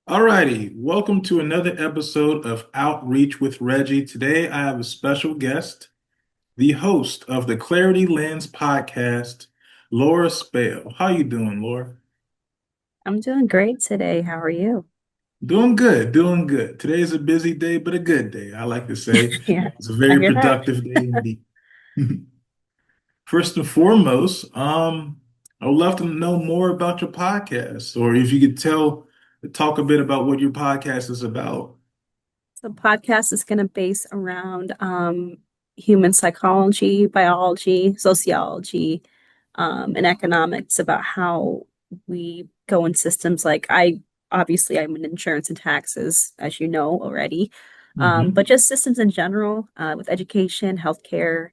Alrighty, welcome to another episode of Outreach with Reggie. Today I have a special guest, the host of the Clarity Lens podcast, Laura Spale. How you doing, Laura? I'm doing great today. How are you? Doing good, doing good. Today is a busy day, but a good day. I like to say Yeah, it's a I very hear that. productive day indeed. First and foremost, I would love to know more about your podcast, or if you could talk a bit about what your podcast is about. So, podcast is going to base around human psychology, biology, sociology, and economics about how we go in systems. Like I'm in insurance and taxes, as you know already, but Mhm. just systems in general with education, healthcare,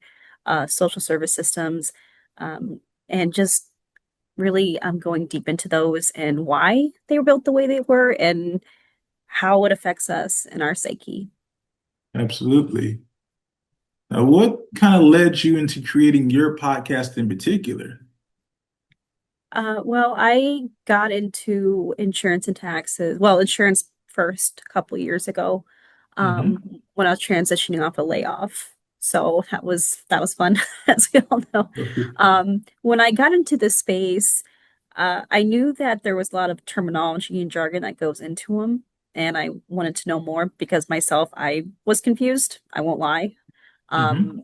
social service systems, um, and just really going deep into those and why they were built the way they were and how it affects us and our psyche. Absolutely. Now, what kind of led you into creating your podcast in particular? Well, I got into insurance and taxes. Well, insurance first a couple years ago, Hmm. when I was transitioning off a layoff. So that was fun, as we all know. When I got into this space, I knew that there was a lot of terminology and jargon that goes into them, and I wanted to know more because myself, I was confused. I won't lie. Hmm. Um,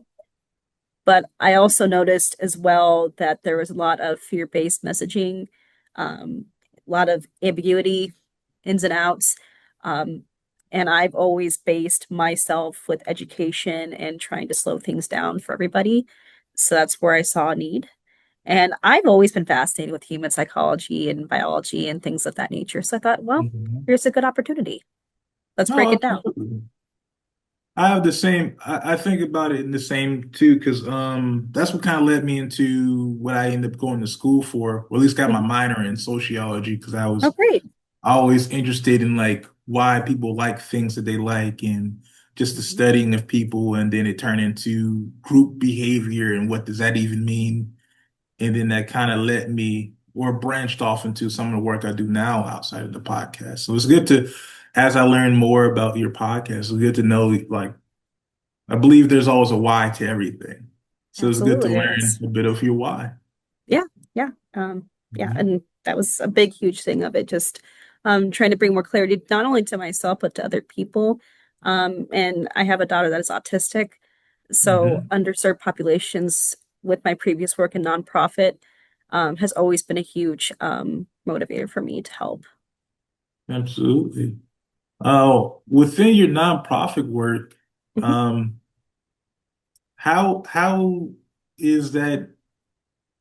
But I also noticed as well that there was a lot of fear-based messaging, a lot of ambiguity, ins and outs. Um, and I've always based myself with education and trying to slow things down for everybody. So that's where I saw a need. And I've always been fascinated with human psychology and biology and things of that nature. So I thought, well, Hmm. here's a good opportunity. Let's break No, it down. absolutely. I have the same, I think about it in the same too, because that's what kind of led me into what I ended up going to school for, or at least got my Mhm. minor in sociology, because I Oh, was great. always interested in like why people like things that they like and just the Mhm. studying of people, and then it turned into group behavior and what does that even mean? And then that kind of led me or branched off into some of the work I do now outside of the podcast. So it's good to, as I learn more about your podcast, it's good to know, like, I believe there's always a why to everything. So it's good to Absolutely, there learn is. a bit of your why. Yeah, yeah, yeah, Mhm. and that was a big, huge thing of it. Just trying to bring more clarity, not only to myself but to other people. And I have a daughter that is autistic, so Mhm. underserved populations with my previous work in nonprofit has always been a huge motivator for me to help. Absolutely. Within your nonprofit work, Mhm. um, how is that?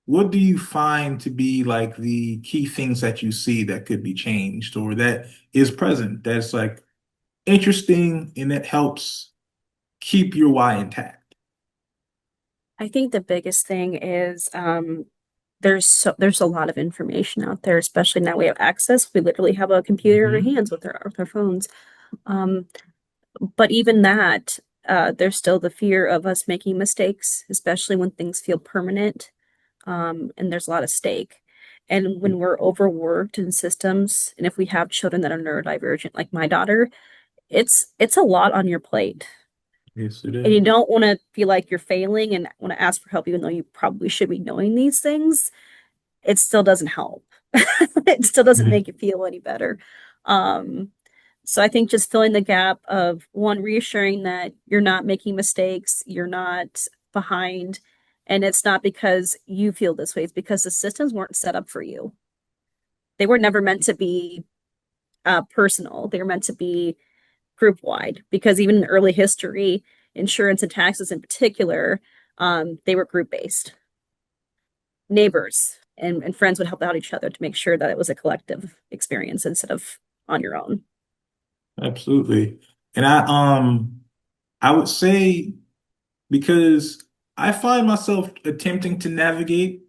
What do you find to be like the key things that you see that could be changed or that is present that's like interesting and that helps keep your why intact? I think the biggest thing is there's a lot of information out there, especially now we have access. We literally have a computer in our Hmm. hands with our phones. Um, But even that, there's still the fear of us making mistakes, especially when things feel permanent, and there's a lot of stake. And when we're overworked in systems, and if we have children that are neurodivergent, like my daughter, it's a lot on your plate. Yes, it And is. you don't want to feel like you're failing and want to ask for help, even though you probably should be knowing these things. It still doesn't help. It still doesn't Mhm. make you feel any better. Um, so I think just filling the gap of one, reassuring that you're not making mistakes, you're not behind, and it's not because you feel this way, it's because the systems weren't set up for you. They were never meant to be personal, they were meant to be group wide, because even in early history, insurance and taxes in particular, they were group based. Neighbors and friends would help out each other to make sure that it was a collective experience instead of on your own. Absolutely. And I would say because I find myself attempting to navigate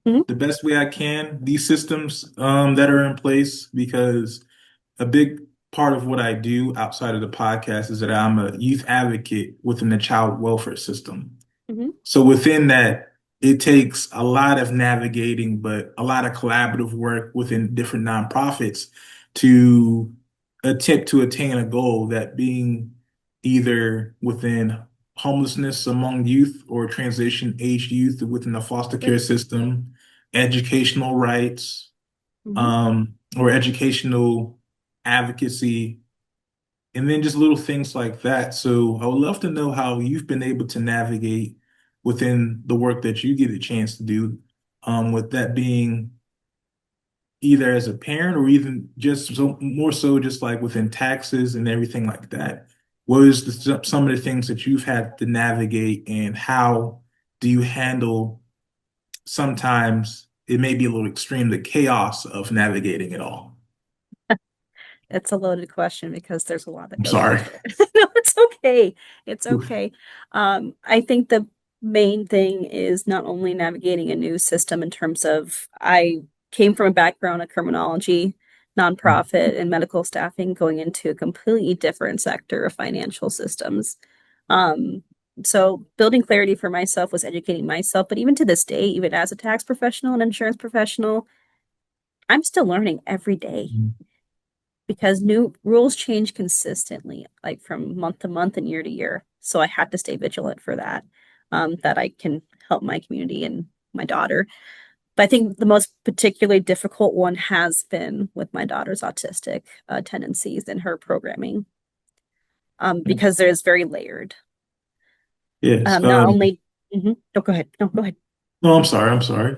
Mhm. the best way I can these systems that are in place because a big part of what I do outside of the podcast is that I'm a youth advocate within the child welfare system. Mhm. So within that, it takes a lot of navigating, but a lot of collaborative work within different nonprofits to attempt to attain a goal, that being either within homelessness among youth or transition aged youth within the foster Yep. care system, educational rights, Hmm. or educational advocacy, and then just little things like that. So I would love to know how you've been able to navigate within the work that you get a chance to do, with that being either as a parent or even just so more so just like within taxes and everything like that. What is some of the things that you've had to navigate, and how do you handle sometimes it may be a little extreme, the chaos of navigating it all? It's a loaded question because there's a lot that I'm goes sorry. into it. No, it's okay. It's okay. I think the main thing is not only navigating a new system in terms of I came from a background of criminology, nonprofit, and medical staffing, going into a completely different sector of financial systems. Um, so building clarity for myself was educating myself, but even to this day, even as a tax professional and insurance professional, I'm still learning every day because new rules change consistently, like from month to month and year to year. So I had to stay vigilant for that, that I can help my community and my daughter. But I think the most particularly difficult one has been with my daughter's autistic tendencies and her programming, because there's very layered. Yes. Not only, mhm. No, go ahead. No, go ahead. No, I'm sorry. I'm sorry.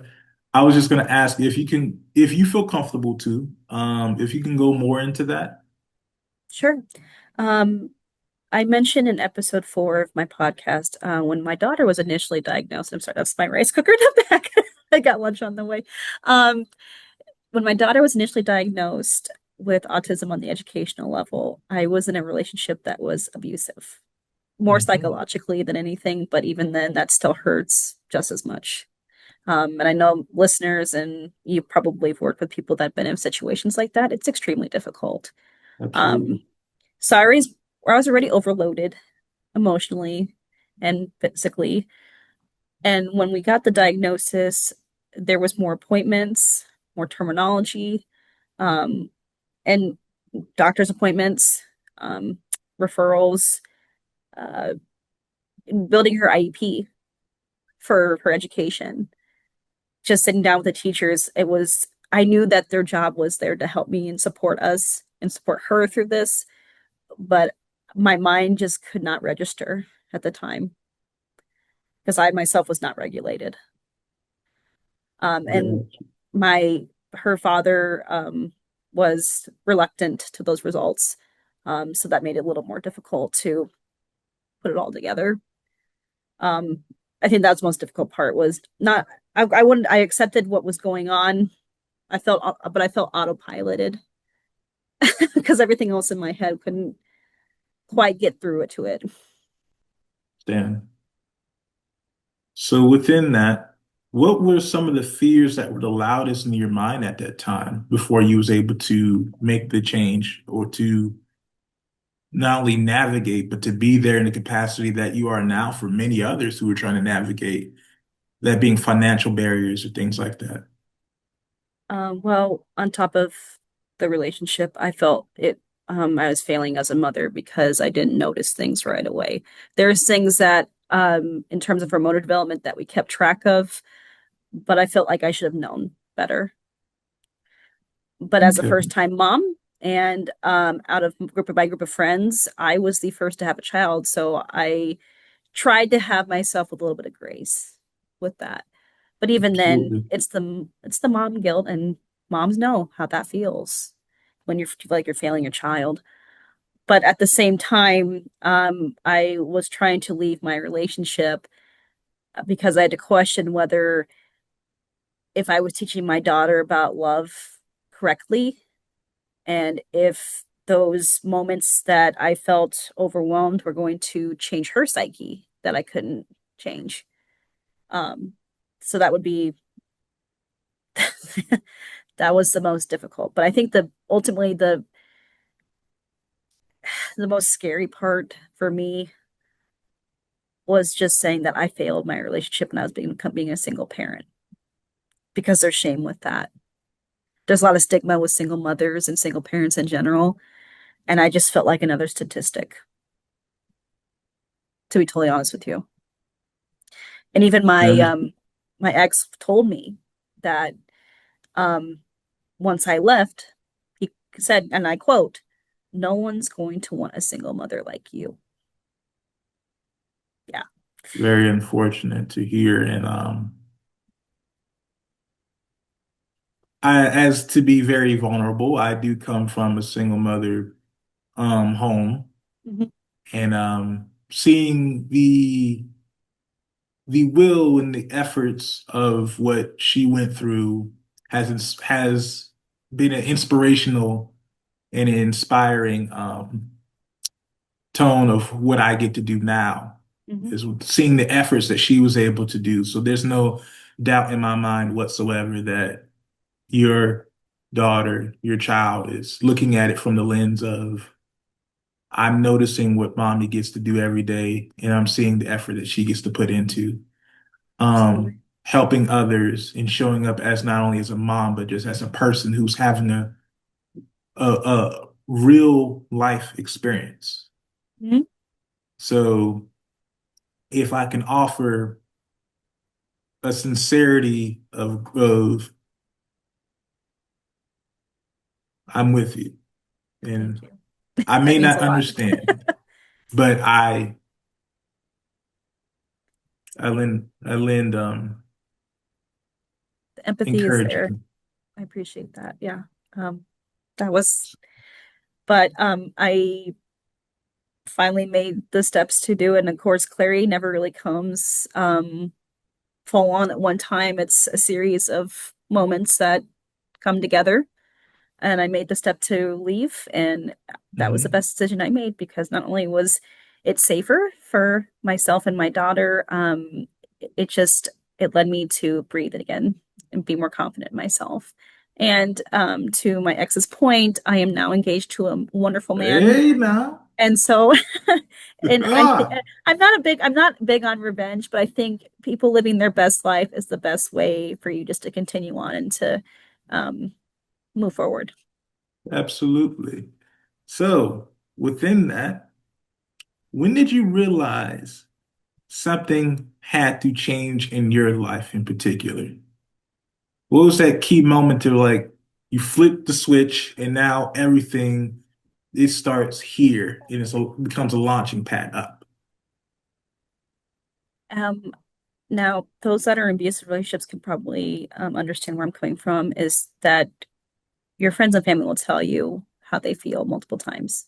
I was just going to ask if you can, if you feel comfortable to, if you can go more into that. Sure. Um, I mentioned in episode 4 of my podcast, when my daughter was initially diagnosed. I'm sorry, that's my rice cooker in the back. I got lunch on the way. Um, when my daughter was initially diagnosed with autism on the educational level, I was in a relationship that was abusive, more Mhm. psychologically than anything, but even then, that still hurts just as much. And I know listeners and you probably have worked with people that have been in situations like that. It's extremely difficult. Um, Absolutely. so I was already overloaded emotionally and physically. And when we got the diagnosis, there was more appointments, more terminology, um, and doctor's appointments, um, referrals, uh, building her IEP for her education. Just sitting down with the teachers, I knew that their job was there to help me and support us and support her through this, but my mind just could not register at the time because I myself was not regulated. And Yeah. my her father was reluctant to those results, so that made it a little more difficult to put it all together. Um, I think that's the most difficult part was not. I wouldn't. I accepted what was going on. But I felt autopiloted because everything else in my head couldn't quite get through it to it. Damn. So within that, what were some of the fears that were the loudest in your mind at that time before you was able to make the change, or to not only navigate, but to be there in the capacity that you are now for many others who are trying to navigate, that being financial barriers or things like that? Well, on top of the relationship, I felt it. I was failing as a mother because I didn't notice things right away. There's things that, in terms of her motor development, that we kept track of, but I felt like I should have known better. But as a Okay. first-time mom and out of group of friends, I was the first to have a child, so I tried to have myself with a little bit of grace with that. But even then, Absolutely. it's the mom guilt, and moms know how that feels when you feel like you're failing your child. But at the same time, I was trying to leave my relationship because I had to question whether if I was teaching my daughter about love correctly, and if those moments that I felt overwhelmed were going to change her psyche that I couldn't change. Um, so that would be that was the most difficult. But I think the ultimately the most scary part for me was just saying that I failed my relationship and I was being a single parent because there's shame with that. There's a lot of stigma with single mothers and single parents in general. And I just felt like another statistic, to be totally honest with you. And even That my ex told me that um once I left, he said, and I quote, "No one's going to want a single mother like you." Yeah. very unfortunate to hear. And as to be very vulnerable, I do come from a single mother home, Mhm. and seeing the will and the efforts of what she went through has been an inspirational and inspiring tone of what I get to do now, Mhm. is seeing the efforts that she was able to do. So there's no doubt in my mind whatsoever that your daughter, your child is looking at it from the lens of, I'm noticing what mommy gets to do every day, and I'm seeing the effort that she gets to put into Absolutely. helping others and showing up as not only as a mom, but just as a person who's having a real life experience. Mhm. So if I can offer a sincerity of I'm with you, Thank and you. I That may means not a lot. understand, but I lend The empathy is there. encouragement. I appreciate that. Yeah. Um, that was, but I finally made the steps to do it. And of course, clarity never really comes full on at one time. It's a series of moments that come together. And I made the step to leave, and that was the Mhm. best decision I made because not only was it safer for myself and my daughter, it just it led me to breathe it again and be more confident in myself. And to my ex's point, I am now engaged to a wonderful man, Hey now. and so and Ah, I'm not big on revenge, but I think people living their best life is the best way for you just to continue on and to um, move forward. absolutely. So within that, when did you realize something had to change in your life in particular? What was that key moment to, like, you flip the switch and now everything, it starts here and becomes a launching pad up? Um, Now, those that are in abusive relationships can probably understand where I'm coming from is that your friends and family will tell you how they feel multiple times.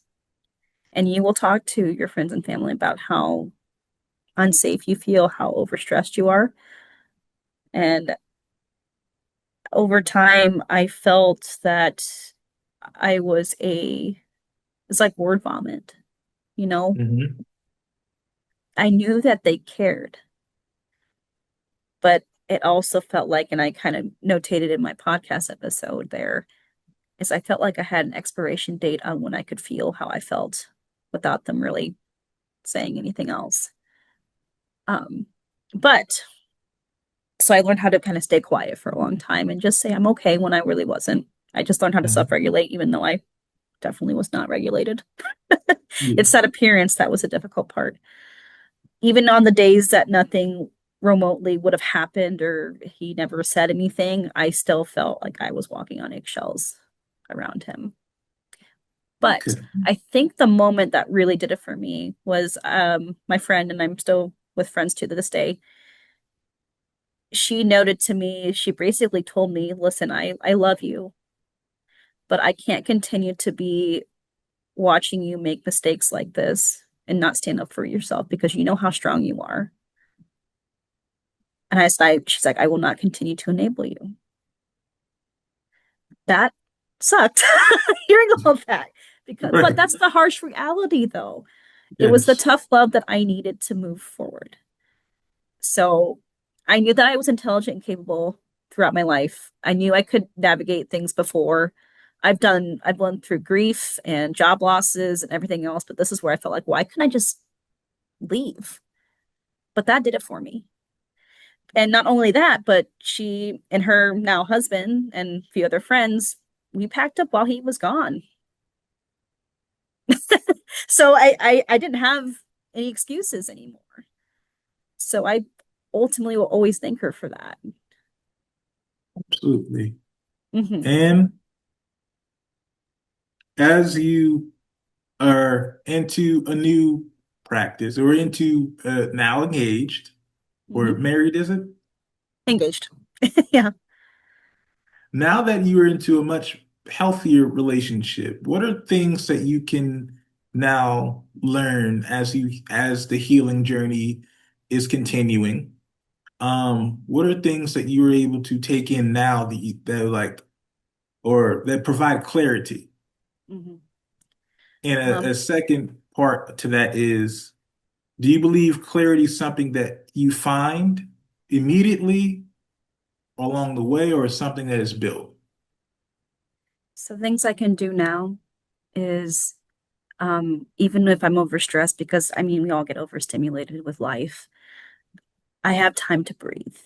And you will talk to your friends and family about how unsafe you feel, how overstressed you are. And over time, I felt that I was it's like word vomit, you know? Hmm. I knew that they cared, but it also felt like, and I kind of notated in my podcast episode there, is I felt like I had an expiration date on when I could feel how I felt without them really saying anything else. Um, but so I learned how to kind of stay quiet for a long time and just say I'm okay when I really wasn't. I just learned how to Hmm. self-regulate, even though I definitely was not regulated. Yeah. It's that appearance that was a difficult part. Even on the days that nothing remotely would have happened or he never said anything, I still felt like I was walking on eggshells around him. But Okay. I think the moment that really did it for me was my friend, and I'm still with friends to this day. She noted to me, she basically told me, listen, I love you, but I can't continue to be watching you make mistakes like this and not stand up for yourself because you know how strong you are. And she's like, I will not continue to enable you. That sucked hearing all of that but Right. that's the harsh reality though. It was the Yes. tough love that I needed to move forward. So I knew that I was intelligent and capable throughout my life. I knew I could navigate things before. I've gone through grief and job losses and everything else, but this is where I felt like, why couldn't I just leave? But that did it for me. And not only that, but she and her now husband and a few other friends, we packed up while he was gone. So I didn't have any excuses anymore. So I ultimately will always thank her for that. Absolutely. Hmm. And as you are into a new practice or into now engaged or Hmm. married, is it? Engaged. Yeah. Now that you are into a much healthier relationship, what are things that you can now learn as the healing journey is continuing? What are things that you are able to take in now that like or that provide clarity? Hmm. And Um, a second part to that is, do you believe clarity is something that you find immediately along the way, or is something that is built? so things I can do now is even if I'm overstressed, because I mean, we all get overstimulated with life, I have time to breathe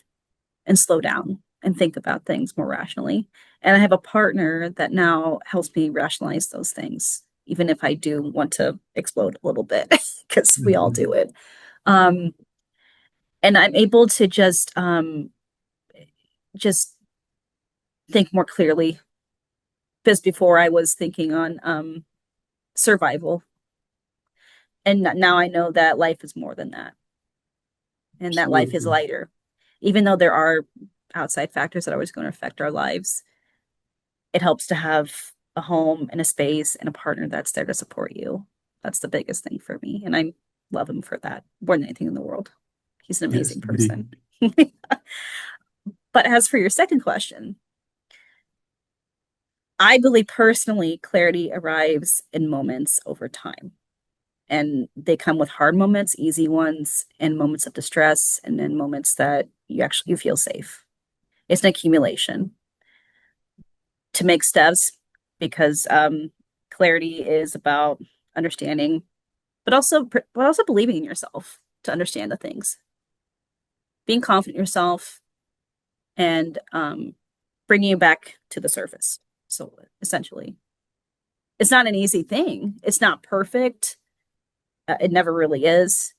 and slow down and think about things more rationally. And I have a partner that now helps me rationalize those things, even if I do want to explode a little bit, because we all do Mhm. it. Um, and I'm able to just think more clearly. Because before I was thinking on survival, and now I know that life is more than that, and that life is Absolutely. lighter. Even though there are outside factors that are always going to affect our lives, it helps to have a home and a space and a partner that's there to support you. That's the biggest thing for me. And I love him for that more than anything in the world. He's an Yes, amazing person. indeed. But as for your second question, I believe personally clarity arrives in moments over time. And they come with hard moments, easy ones, and moments of distress, and then moments that you feel safe. It's an accumulation to make steps because clarity is about understanding, but also believing in yourself to understand the things, being confident in yourself, and bringing it back to the surface. So essentially, it's not an easy thing. It's not perfect. It never really is,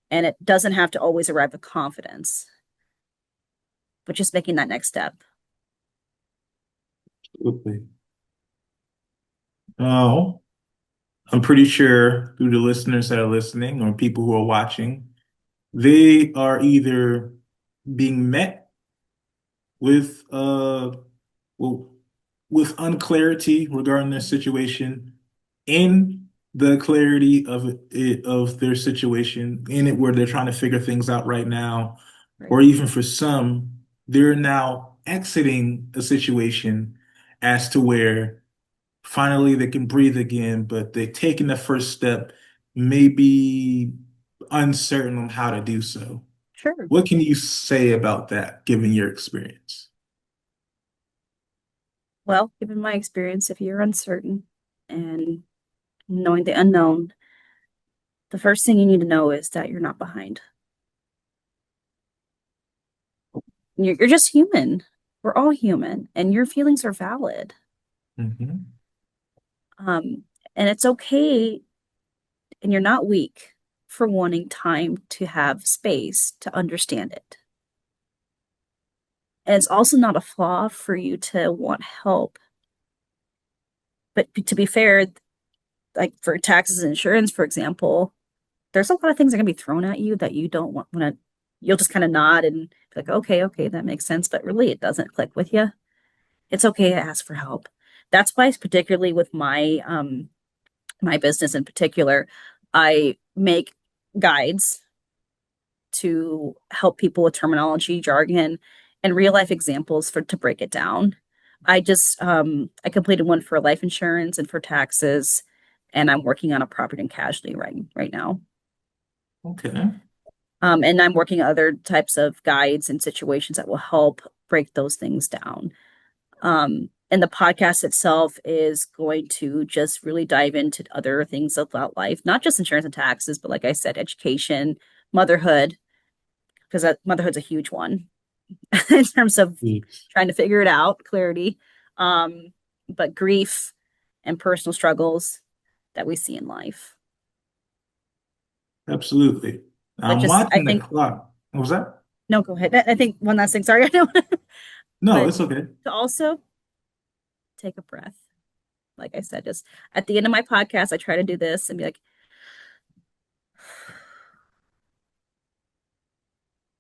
and it doesn't have to always arrive with confidence, but just making that next step. Absolutely. Oh, I'm pretty sure through the listeners that are listening or people who are watching, they are either being met with well, with unclarity regarding their Mhm. situation, in the clarity of their situation, in it where they're trying to figure things out right now, Right. or even for some, they're now exiting a situation as to where finally they can breathe again, but they're taking the first step, maybe uncertain on how to do so. Sure. What can you say about that, given your experience? Well, given my experience, if you're uncertain and knowing the unknown, the first thing you need to know is that you're not behind. You're just human. We're all human, and your feelings are valid. Hmm. Um, and it's okay, and you're not weak for wanting time to have space to understand it. And it's also not a flaw for you to want help. But to be fair, like for taxes and insurance, for example, there's a lot of things that are going to be thrown at you that you don't want to, you'll just kind of nod and be like, okay, okay, that makes sense. But really, it doesn't click with you. It's okay to ask for help. That's why, particularly with my business in particular, I make guides to help people with terminology, jargon, and real life examples for to break it down. I completed one for life insurance and for taxes, and I'm working on a property and casualty right now. Okay. And I'm working on other types of guides and situations that will help break those things down. And the podcast itself is going to just really dive into other things about life, not just insurance and taxes, but like I said, education, motherhood, because motherhood's a huge one in terms of Yes. trying to figure it out, clarity, um, but grief and personal struggles. that we see in life. Absolutely. But I'm just, I watching the think, clock. What was that? no, go ahead. I think one last thing. Sorry, I don't. No, But it's okay. to also take a breath. Like I said, just at the end of my podcast, I try to do this and be like,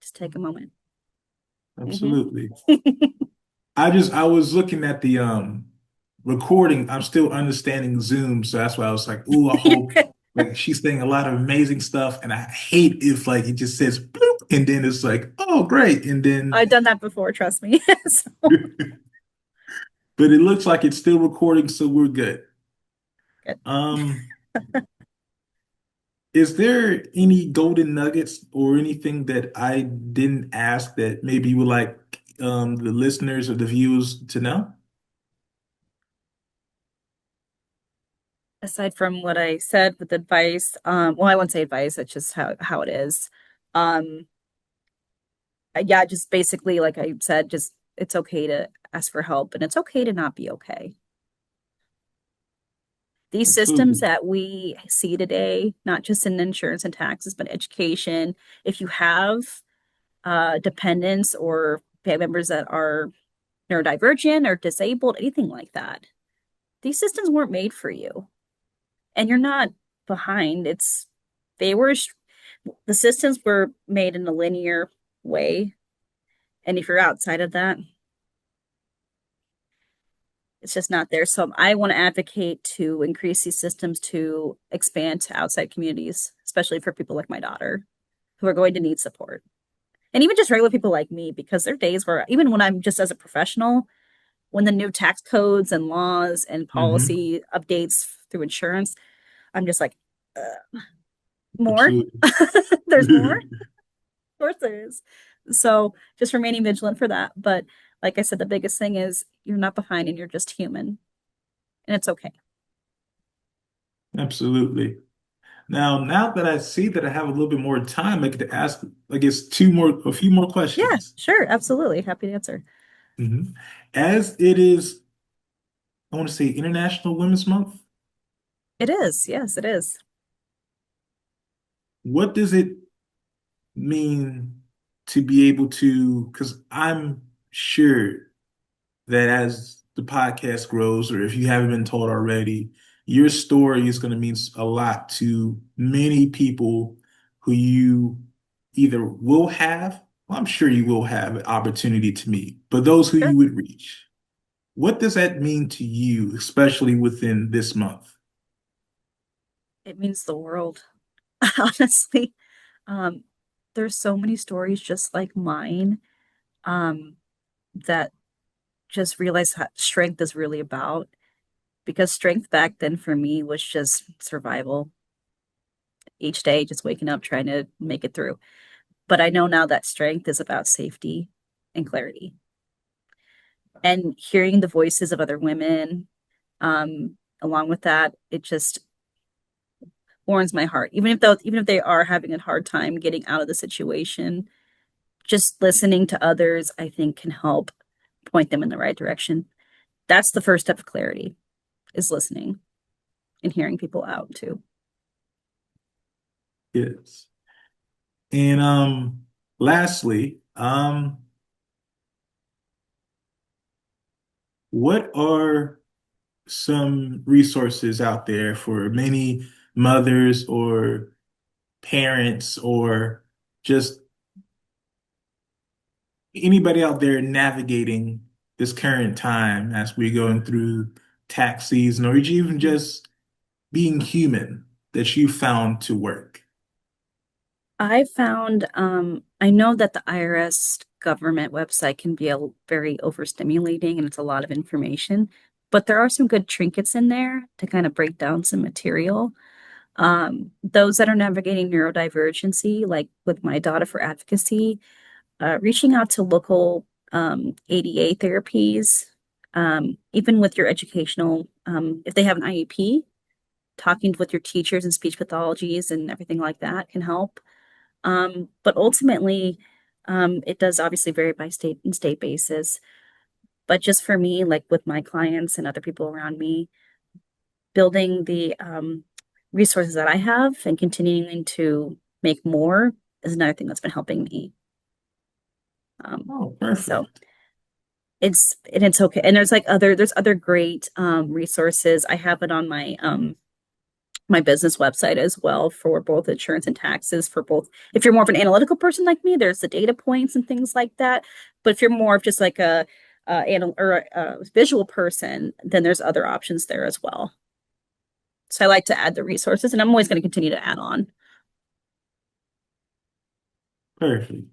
just take a moment. Hmm. Absolutely. I was looking at the recording. I'm still understanding Zoom, so that's why I was like, "Ooh, I hope like she's saying a lot of amazing stuff." And I hate if like it just says bloop and then it's like, "Oh, great," and then I've done that before, trust me. So but it looks like it's still recording, so we're good. good. Um, is there any golden nuggets or anything that I didn't ask that maybe you would like the listeners or the viewers to know? Aside from what I said with advice, well, I won't say advice, it's just how it is. Um, yeah, just basically, like I said, just it's okay to ask for help and it's okay to not be okay. These systems Absolutely. that we see today, not just in insurance and taxes, but education, if you have dependents or family members that are neurodivergent or disabled, anything like that, these systems weren't made for you. And you're not behind. They were, the systems were made in a linear way. And if you're outside of that, it's just not there. So I want to advocate to increase these systems to expand to outside communities, especially for people like my daughter who are going to need support. And even just regular people like me, because there are days where, even when I'm just as a professional, when the new tax codes and laws and Hmm. policy updates through insurance, I'm just like, more. Absolutely. There's more. Of course there is. So just remaining vigilant for that. But like I said, the biggest thing is you're not behind and you're just human. And it's okay. Absolutely. Now that I see that I have a little bit more time, I get to ask, I guess, a few more Yeah, questions. sure. Absolutely. Happy to answer. Mhm. As it is, I want to say International Women's Month, It is. Yes, it is. what does it mean to be able to, because I'm sure that as the podcast grows, or if you haven't been told already, your story is going to mean a lot to many people who you either will have, well, I'm sure you will have an opportunity to meet, but those who Sure. you would reach. What does that mean to you, especially within this month? It means the world. Honestly. Um, there's so many stories just like mine, um, that just realize how strength is really about. Because strength back then for me was just survival each day, just waking up, trying to make it through. But I know now that strength is about safety and clarity and hearing the voices of other women. Along with that, it just warms my heart. Even if they are having a hard time getting out of the situation, just listening to others, I think can help point them in the right direction. That's the first step of clarity is listening and hearing people out too. Yes. And lastly, what are some resources out there for many mothers or parents or just anybody out there navigating this current time as we're going through tax season or even just being human that you found to work? I found, I know that the IRS government website can be very overstimulating and it's a lot of information, but there are some good trinkets in there to kind of break down some material. Those that are navigating neurodivergency, like with my daughter for advocacy, reaching out to local ADA therapies, even with your educational, if they have an IEP, talking with your teachers and speech pathologies and everything like that can help. But ultimately, it does obviously vary by state and state basis. But just for me, like with my clients and other people around me, building the resources that I have and continuing to make more is another thing that's been helping me. Um, Oh, so perfect. it's okay. And there's other great resources. I have it on my business website as well for both insurance and taxes for both. If you're more of an analytical person like me, there's the data points and things like that. But if you're more of just like a visual person, then there's other options there as well. So I like to add the resources, and I'm always going to continue to add on. Perfect.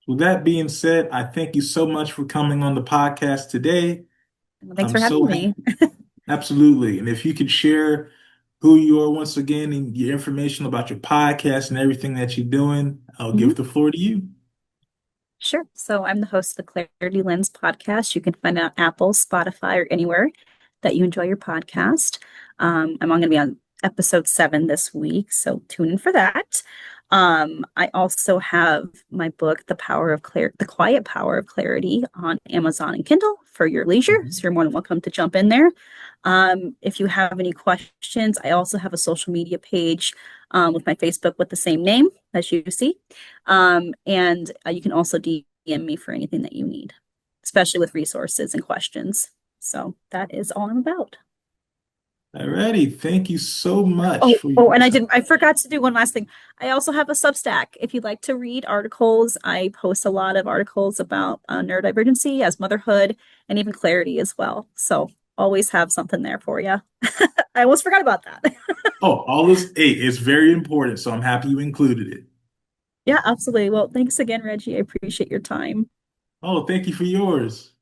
With that being said, I thank you so much for coming on the podcast today. Well, thanks I'm for having so me. absolutely. And if you could share who you are once again and your information about your podcast and everything that you're doing, I'll Mhm. give the floor to you. Sure. So I'm the host of the Clarity Lens podcast. You can find it on Apple, Spotify, or anywhere that you enjoy your podcast. I'm going to be on episode 7 this week, so tune in for that. I also have my book, The Quiet Power of Clarity, on Amazon and Kindle for your leisure. So Mhm. you're more than welcome to jump in there. If you have any questions, I also have a social media page with my Facebook with the same name as you see. And you can also DM me for anything that you need, especially with resources and questions. So that is all I'm about. Alrighty. Thank you so much Oh, for oh, your and time. I forgot to do one last thing. I also have a Substack. If you'd like to read articles, I post a lot of articles about neurodivergency as motherhood and even clarity as well. So always have something there for you. I almost forgot about that. Oh, all this, hey, it's very important, so I'm happy you included it. Yeah, absolutely. Well, thanks again, Reggie. I appreciate your time. Oh, thank you for yours.